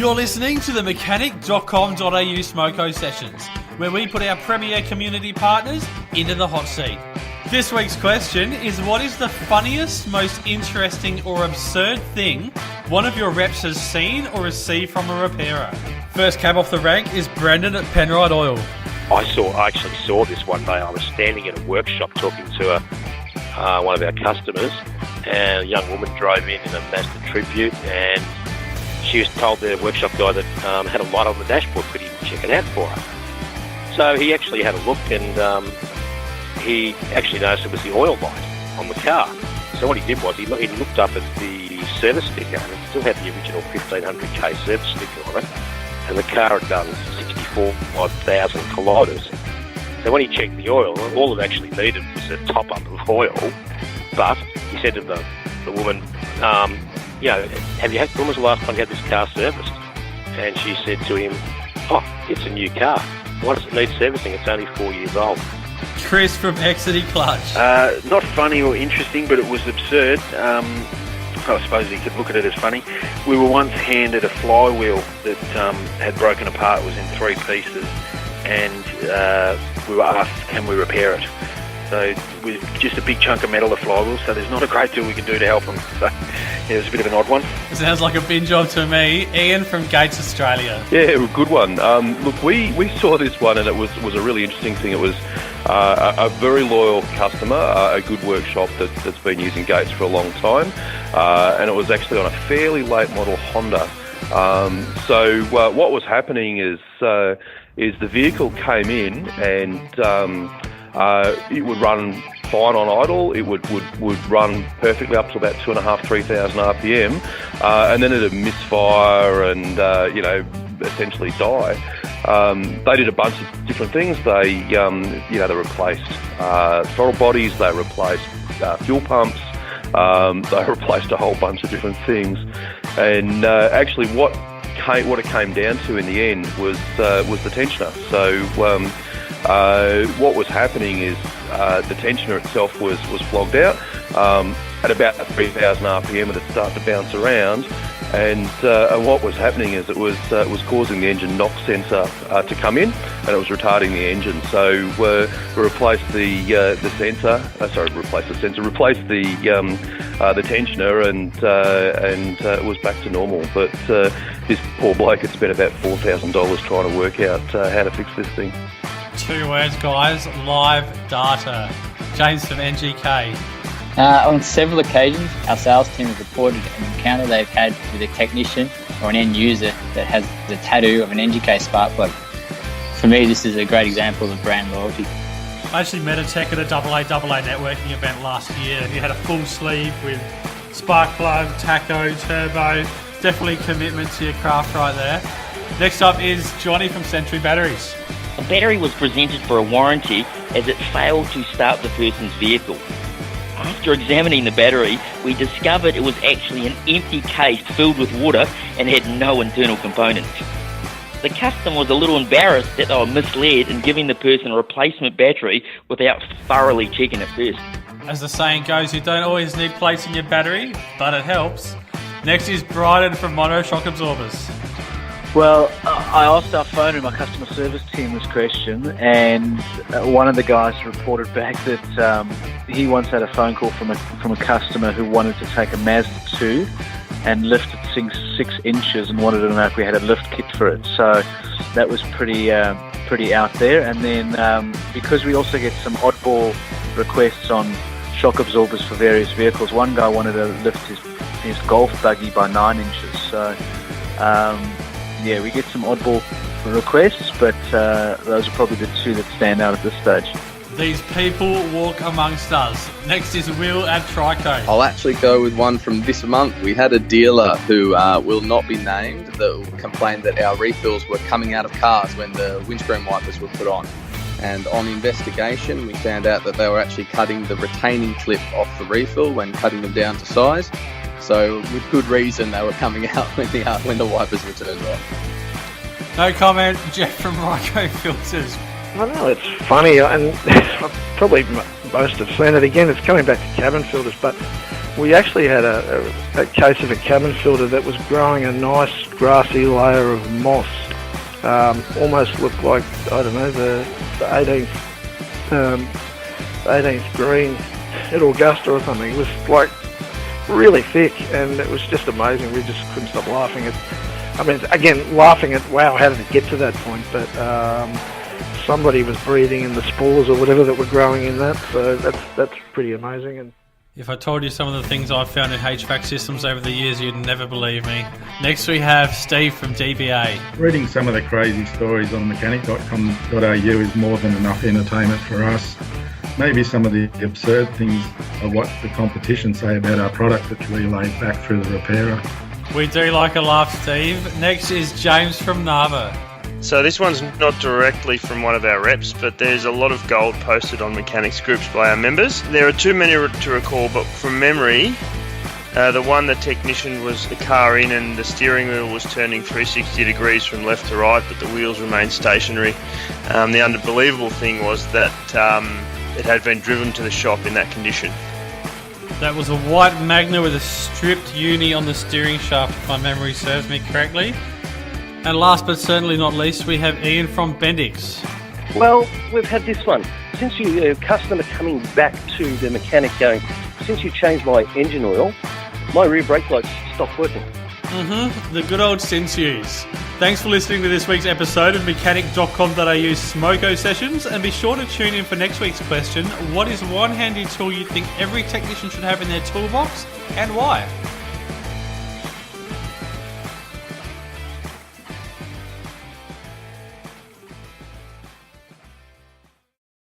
You're listening to the Mechanic.com.au Smoko Sessions, where we put our premier community partners into the hot seat. This week's question is, what is the funniest, most interesting or absurd thing one of your reps has seen or received from a repairer? First cab off the rank is Brendan at Penrite Oil. I actually saw this one day. I was standing in a workshop talking to one of our customers, and a young woman drove in a Mazda Tribute, and she was told the workshop guy that had a light on the dashboard, could he check it out for her? So he actually had a look, and he actually noticed it was the oil light on the car. So what he did was he looked up at the service sticker, and it still had the original 1500k service sticker on it, and the car had done 64,000 kilometres. So when he checked the oil, all it actually needed was a top-up of oil. But he said to the woman, when was the last time you had this car serviced? And she said to him, it's a new car. Why does it need servicing? It's only 4 years old. Chris from Exeter Clutch. Not funny or interesting, but it was absurd. I suppose you could look at it as funny. We were once handed a flywheel that had broken apart. It was in 3 pieces, and we were asked, can we repair it? So it was just a big chunk of metal, the flywheel, so there's not a great deal we can do to help them. So yeah, it was a bit of an odd one. It sounds like a bin job to me. Ian from Gates Australia. Yeah, a good one. Look, we saw this one, and it was a really interesting thing. It was a very loyal customer, a good workshop that's been using Gates for a long time, and it was actually on a fairly late model Honda. So what was happening is the vehicle came in, and it would run fine on idle. It would run perfectly up to about 2,500-3,000 RPM, and then it'd misfire and essentially die. They did a bunch of different things. They replaced throttle bodies. They replaced fuel pumps. They replaced a whole bunch of different things. And actually, what it came down to in the end was the tensioner. So what was happening is the tensioner itself was flogged out. At about 3,000 RPM, it would start to bounce around, and what was happening is it was causing the engine knock sensor to come in, and it was retarding the engine. So we replaced the tensioner, and it was back to normal. But this poor bloke had spent about $4,000 trying to work out how to fix this thing. 2 words, guys: live data. James from NGK. On several occasions, our sales team has reported an encounter they've had with a technician or an end user that has the tattoo of an NGK spark plug. For me, this is a great example of brand loyalty. I actually met a tech at a AA networking event last year, and he had a full sleeve with spark plug, tacho, turbo. Definitely commitment to your craft right there. Next up is Johnny from Century Batteries. A battery was presented for a warranty as it failed to start the person's vehicle. After examining the battery, we discovered it was actually an empty case filled with water and had no internal components. The customer was a little embarrassed that they were misled in giving the person a replacement battery without thoroughly checking it first. As the saying goes, you don't always need plates in your battery, but it helps. Next is Bryden from Mono Shock Absorbers. Well, I asked our phone and my customer service team this question, and one of the guys reported back that he once had a phone call from a customer who wanted to take a Mazda 2 and lift it 6 inches and wanted to know if we had a lift kit for it. So that was pretty out there. And then because we also get some oddball requests on shock absorbers for various vehicles, one guy wanted to lift his golf buggy by 9 inches. So yeah, we get some oddball requests, but those are probably the 2 that stand out at this stage. These people walk amongst us. Next is Will at Trico. I'll actually go with one from this month. We had a dealer who will not be named that complained that our refills were coming out of cars when the windscreen wipers were put on. And on investigation, we found out that they were actually cutting the retaining clip off the refill when cutting them down to size. So with good reason, they were coming out when the wipers were turned off. No comment. Jeff from Ryco Filters. I know it's funny, and probably most have seen it again. It's coming back to cabin filters, but we actually had a case of a cabin filter that was growing a nice grassy layer of moss. Almost looked like, I don't know, the 18th green at Augusta or something. It was like really thick, and it was just amazing. We just couldn't stop laughing laughing at, wow, how did it get to that point? But somebody was breathing in the spores or whatever that were growing in that, so that's pretty amazing. And if I told you some of the things I've found in HVAC systems over the years, you'd never believe me. Next we have Steve from DBA. Reading some of the crazy stories on Mechanic.com.au is more than enough entertainment for us. Maybe some of the absurd things are what the competition say about our product that's relayed back through the repairer. We do like a laugh, Steve. Next is James from Narva. So this one's not directly from one of our reps, but there's a lot of gold posted on Mechanics groups by our members. There are too many to recall, but from memory, the one the technician was the car in and the steering wheel was turning 360 degrees from left to right, but the wheels remained stationary. The unbelievable thing was that it had been driven to the shop in that condition. That was a white Magna with a stripped uni on the steering shaft, if my memory serves me correctly. And last but certainly not least, we have Ian from Bendix. Well, we've had this one. Since you customer coming back to the mechanic going, since you changed my engine oil, my rear brake lights stopped working. The good old since use. Thanks for listening to this week's episode of Mechanic.com.au Smoko Sessions, and be sure to tune in for next week's question: what is one handy tool you think every technician should have in their toolbox, and why?